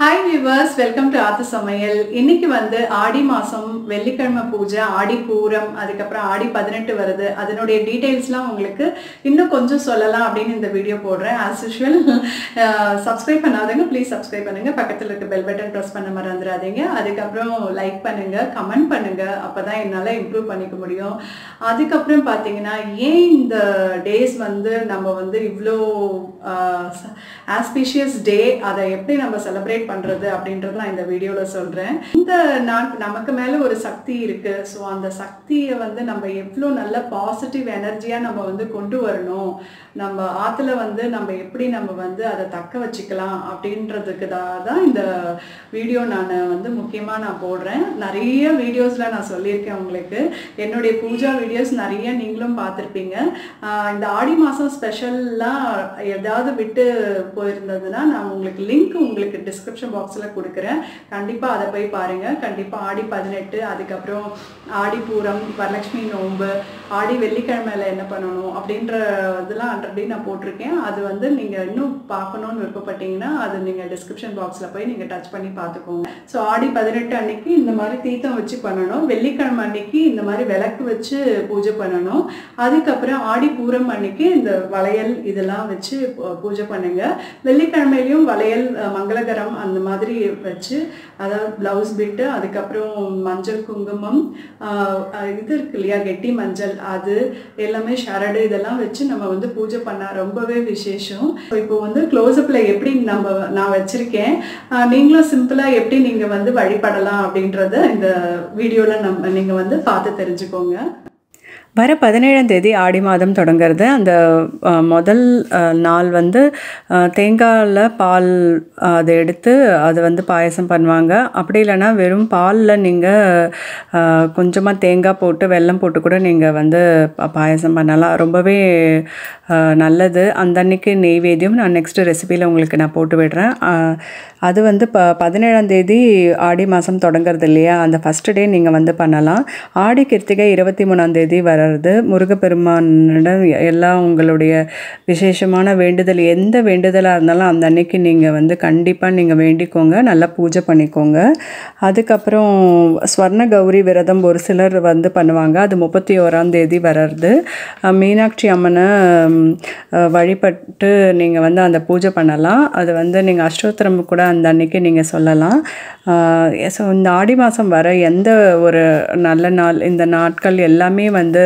Hi viewers, welcome to aathusamayal. இன்னைக்கு வந்து ஆடி மாசம் வெள்ளிக்கிழமை பூஜை, ஆடி பூரம், அதுக்கு அப்புறம் ஆடி 18 வருது. அதனுடைய டீடைல்ஸ்லாம் உங்களுக்கு இன்னும் கொஞ்சம் சொல்லலாம் அப்படினு இந்த வீடியோ போடுறேன். As usual, subscribe பண்ணாதவங்க please subscribe பண்ணுங்க. பக்கத்துல இருக்க bell button press பண்ண மறந்துடாதீங்க. அதுக்கு அப்புறம் லைக் பண்ணுங்க, கமெண்ட் பண்ணுங்க. அப்பதான் என்னால இம்ப்ரூவ் பண்ணிக்க முடியும். அதுக்கு அப்புறம் பாத்தீங்கன்னா ஏன் இந்த டேஸ் வந்து நம்ம வந்து இவ்ளோ auspicious day அதை எப்படி நம்ம செலிப்ரேட் பண்றது அப்படின்றது நான் இந்த வீடியோல சொல்றேன். இந்த நமக்கு மேல ஒரு சக்தி இருக்கு. சோ அந்த சக்தியை வந்து நம்ம எவ்வளவு நல்ல பாசிட்டிவ் எனர்ஜியா நம்ம வந்து கொண்டு வரணும், நம்ம ஆத்துல வந்து நம்ம எப்படி நம்ம வந்து அதை தக்க வச்சுக்கலாம் அப்படின்றதுக்கு தான் இந்த வீடியோ நான் வந்து முக்கியமா நான் போடுறேன். நிறைய வீடியோஸ்ல நான் சொல்லியிருக்கேன் உங்களுக்கு. என்னுடைய பூஜா வீடியோஸ் நிறைய நீங்களும் பார்த்துருப்பீங்க. இந்த ஆடி மாசம் ஸ்பெஷல்லாம் ஏதாவது விட்டு போயிருந்ததுன்னா நான் உங்களுக்கு லிங்க் உங்களுக்கு டிஸ்கிரிப்ஷன் பாக்ஸ்ல கொடுக்குறேன். கண்டிப்பா அதை போய் பாருங்க. கண்டிப்பா ஆடி 18, அதுக்கப்புறம் ஆடி பூரம், வரலட்சுமி நோன்பு, ஆடி வெள்ளிக்கிழமையில என்ன பண்ணணும் அப்படின்ற இதெல்லாம் ஆல்ரெடி நான் போட்டிருக்கேன். அது வந்து நீங்க இன்னும் பார்க்கணும்னு விருப்பப்பட்டீங்கன்னா அது நீங்க டிஸ்கிரிப்ஷன் பாக்ஸ்ல போய் நீங்க டச் பண்ணி பார்த்துக்கோங்க. ஸோ ஆடி 18 அன்னைக்கு இந்த மாதிரி தீர்த்தம் வச்சு பண்ணணும். வெள்ளிக்கிழமை அன்னைக்கு இந்த மாதிரி விளக்கு வச்சு பூஜை பண்ணணும். அதுக்கப்புறம் ஆடி பூரம் அன்னைக்கு இந்த வளையல் இதெல்லாம் வச்சு பூஜை பண்ணுங்க. வெள்ளிக்கிழமையிலையும் வளையல், மங்களகரம் அந்த மாதிரி வச்சு, அதாவது பிளவுஸ் பிட்டு, அதுக்கப்புறம் மஞ்சள் குங்குமம், இது இருக்கு இல்லையா கெட்டி மஞ்சள், அது எல்லாமே ஷரடு இதெல்லாம் வச்சு நம்ம வந்து பூஜை பண்ண ரொம்பவே விசேஷம். இப்போ வந்து க்ளோஸ்அப்ல எப்படி நான் வச்சிருக்கேன், நீங்களும் சிம்பிளா எப்படி நீங்க வந்து வழிபடலாம் அப்படின்றத இந்த வீடியோல நீங்க வந்து பார்த்து தெரிஞ்சுக்கோங்க. வர 17ஆம் தேதி ஆடி மாதம் தொடங்கிறது. அந்த முதல் நாள் வந்து தேங்காயில் பால் அதை எடுத்து அதை வந்து பாயசம் பண்ணுவாங்க. அப்படி இல்லைன்னா வெறும் பாலில் நீங்கள் கொஞ்சமாக தேங்காய் போட்டு வெல்லம் போட்டு கூட நீங்கள் வந்து பாயசம் பண்ணலாம். ரொம்பவே நல்லது. அந்த அன்னைக்கு நெய்வேத்தியம் நான் நெக்ஸ்ட்டு ரெசிபியில் உங்களுக்கு நான் போட்டு விடுறேன். அது வந்து 17ஆம் தேதி ஆடி மாதம் தொடங்கிறது இல்லையா, அந்த ஃபஸ்ட்டு டே நீங்கள் வந்து பண்ணலாம். ஆடி கிருத்திகை 23ஆம் தேதி வர்றது. முருகப்பெருமானிடம் எல்லாம் உங்களுடைய விசேஷமான வேண்டுதல், எந்த வேண்டுதலாக இருந்தாலும் அந்த அன்னைக்கு நீங்கள் வந்து கண்டிப்பாக நீங்கள் வேண்டிக்கோங்க, நல்லா பூஜை பண்ணிக்கோங்க. அதுக்கப்புறம் ஸ்வர்ண கௌரி விரதம் ஒரு சிலர் வந்து பண்ணுவாங்க. அது 31ஆம் தேதி வர்றது. மீனாட்சி அம்மனை வழிபட்டு நீங்கள் வந்து அந்த பூஜை பண்ணலாம். அது வந்து நீங்கள் அஷ்டோத்திரம் கூட அந்த அன்னைக்கு நீங்கள் சொல்லலாம். ஸோ இந்த ஆடி மாதம் வர எந்த ஒரு நல்ல நாள், இந்த நாட்கள் எல்லாமே வந்து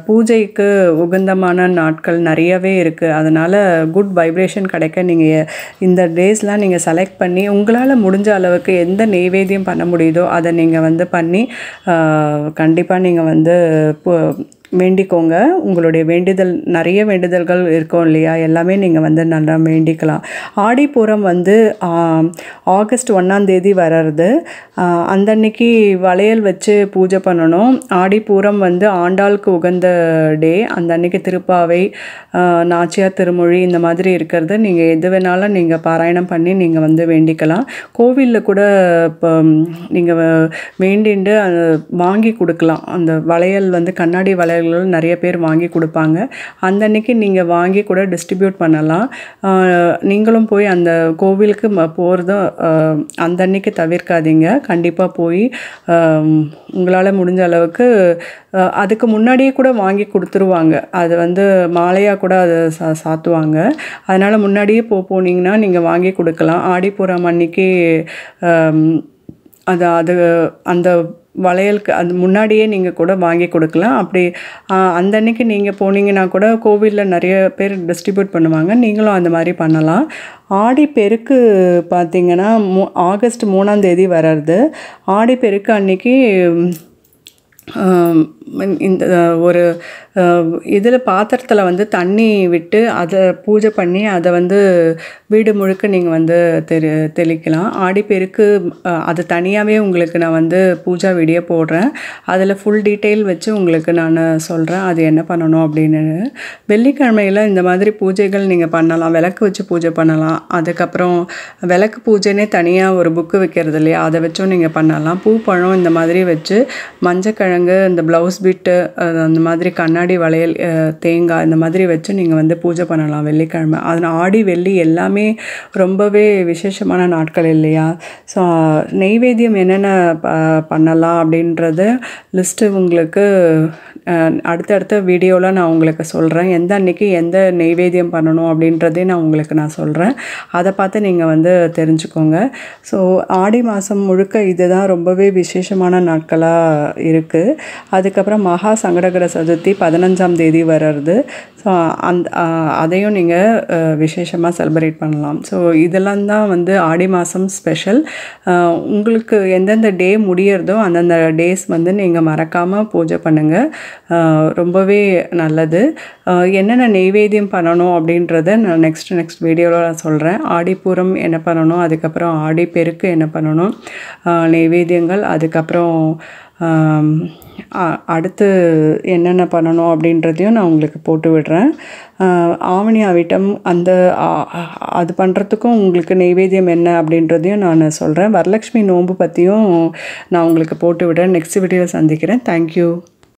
பூஜைக்கு உகந்தமான நாட்கள் நிறையவே இருக்குது. அதனால் குட் வைப்ரேஷன் கிடைக்க நீங்கள் இந்த டேஸ்லாம் நீங்கள் செலக்ட் பண்ணி உங்களால் முடிஞ்ச அளவுக்கு எந்த நெய்வேத்தியம் பண்ண முடியுதோ அதை நீங்கள் வந்து பண்ணி கண்டிப்பாக நீங்கள் வந்து வேண்டிக்கோங்க. உங்களுடைய வேண்டுதல், நிறைய வேண்டுதல்கள் இருக்கும் இல்லையா, எல்லாமே நீங்கள் வந்து நல்லா வேண்டிக்கலாம். ஆடிப்பூரம் வந்து ஆகஸ்ட் 1ஆம் தேதி வர்றது. அந்த அன்னைக்கு வளையல் வச்சு பூஜை பண்ணணும். ஆடிப்பூரம் வந்து ஆண்டாளுக்கு உகந்த டே. அந்த அன்னைக்கு திருப்பாவை, நாச்சியார் திருமொழி இந்த மாதிரி இருக்கிறது. நீங்கள் எது வேணாலும் நீங்கள் பாராயணம் பண்ணி நீங்கள் வந்து வேண்டிக்கலாம். கோவிலில் கூட இப்போ நீங்கள் வேண்டிண்டு வாங்கி கொடுக்கலாம். அந்த வளையல் வந்து கண்ணாடி வளையல் நிறைய பேர் வாங்கி கொடுப்பாங்க. அந்த அன்னைக்கு நீங்கள் வாங்கி கூட டிஸ்ட்ரிபியூட் பண்ணலாம். நீங்களும் போய் அந்த கோவிலுக்கு போகிறதும் அந்த அன்னைக்கு தவிர்க்காதீங்க. கண்டிப்பாக போய் உங்களால் முடிஞ்ச அளவுக்கு அதுக்கு முன்னாடியே கூட வாங்கி கொடுத்துருவாங்க. அது வந்து மாலையாக கூட அதை சாத்துவாங்க. அதனால் முன்னாடியே போனீங்கன்னா நீங்கள் வாங்கி கொடுக்கலாம். ஆடிப்பூரம் அன்னைக்கு அது அந்த வளையலுக்கு அது முன்னாடியே நீங்கள் கூட வாங்கி கொடுக்கலாம். அப்படி அந்த அன்னைக்கு நீங்கள் போனீங்கன்னா கூட கோவிலில் நிறைய பேர் டிஸ்ட்ரிபியூட் பண்ணுவாங்க. நீங்களும் அந்த மாதிரி பண்ணலாம். ஆடி பெருக்கு பார்த்திங்கன்னா ஆகஸ்ட் 3ஆம் தேதி வர்றது. ஆடி பெருக்கு அன்னைக்கு இந்த ஒரு இதில் பாத்திரத்தில் வந்து தண்ணி விட்டு அதை பூஜை பண்ணி அதை வந்து வீடு முழுக்க நீங்கள் வந்து தெளிக்கலாம். ஆடிப்பெருக்கு அது தனியாகவே உங்களுக்கு நான் வந்து பூஜா வீடியோ போடுறேன். அதில் ஃபுல் டீட்டெயில் வச்சு உங்களுக்கு நான் சொல்கிறேன் அது என்ன பண்ணணும் அப்படின்னு. வெள்ளிக்கிழமையில் இந்த மாதிரி பூஜைகள் நீங்கள் பண்ணலாம். விளக்கு வச்சு பூஜை பண்ணலாம். அதுக்கப்புறம் விளக்கு பூஜைனே தனியாக ஒரு புக்கு வைக்கிறது இல்லையா, அதை வச்சும் நீங்கள் பண்ணலாம். பூ பழம் இந்த மாதிரி வச்சு மஞ்சக்கிழங்கு, இந்த ப்ளவுஸ் பிட்டு, அந்த மாதிரி கண்ணாடி கண்ணாடி வளையல் தேங்காய் இந்த மாதிரி வச்சு நீங்கள் வந்து பூஜை பண்ணலாம் வெள்ளிக்கிழமை. அதில் ஆடி வெள்ளி எல்லாமே ரொம்பவே விசேஷமான நாட்கள் இல்லையா? ஸோ நெய்வேத்தியம் என்னென்ன பண்ணலாம் அப்படின்றது லிஸ்ட்டு உங்களுக்கு அடுத்தடுத்த வீடியோவில் நான் உங்களுக்கு சொல்கிறேன். எந்த அன்னைக்கு எந்த நெய்வேத்தியம் பண்ணணும் அப்படின்றதே நான் சொல்கிறேன். அதை பார்த்து நீங்கள் வந்து தெரிஞ்சுக்கோங்க. ஸோ ஆடி மாதம் முழுக்க இதுதான் ரொம்பவே விசேஷமான நாட்களாக இருக்குது. அதுக்கப்புறம் மகா சங்கடகர சதுர்த்தி 15ஆம் தேதி வர்றது. ஸோ அதையும் நீங்கள் விசேஷமாக செலிப்ரேட் பண்ணலாம். ஸோ இதெல்லாம் தான் வந்து ஆடி மாதம் ஸ்பெஷல். உங்களுக்கு எந்தெந்த டே முடியறதோ அந்தந்த டேஸ் வந்து நீங்கள் மறக்காமல் பூஜை பண்ணுங்கள். ரொம்பவே நல்லது. என்னென்ன நெய்வேத்தியம் பண்ணணும் அப்படின்றத நான் நெக்ஸ்ட் வீடியோவில் நான் சொல்கிறேன். ஆடிப்பூரம் என்ன பண்ணணும், அதுக்கப்புறம் ஆடி பெருக்கு என்ன பண்ணணும், நெய்வேத்தியங்கள், அதுக்கப்புறம் அடுத்து என்னென்ன பண்ணணும் அப்படின்றதையும் நான் உங்களுக்கு போட்டு விடுறேன். ஆவணி அவிட்டம் அது பண்ணுறதுக்கும் உங்களுக்கு நெய்வேத்தியம் என்ன அப்படின்றதையும் நான் சொல்கிறேன். வரலட்சுமி நோன்பு பற்றியும் நான் உங்களுக்கு போட்டு விடுறேன். நெக்ஸ்ட் வீடியோவில் சந்திக்கிறேன். தேங்க்யூ.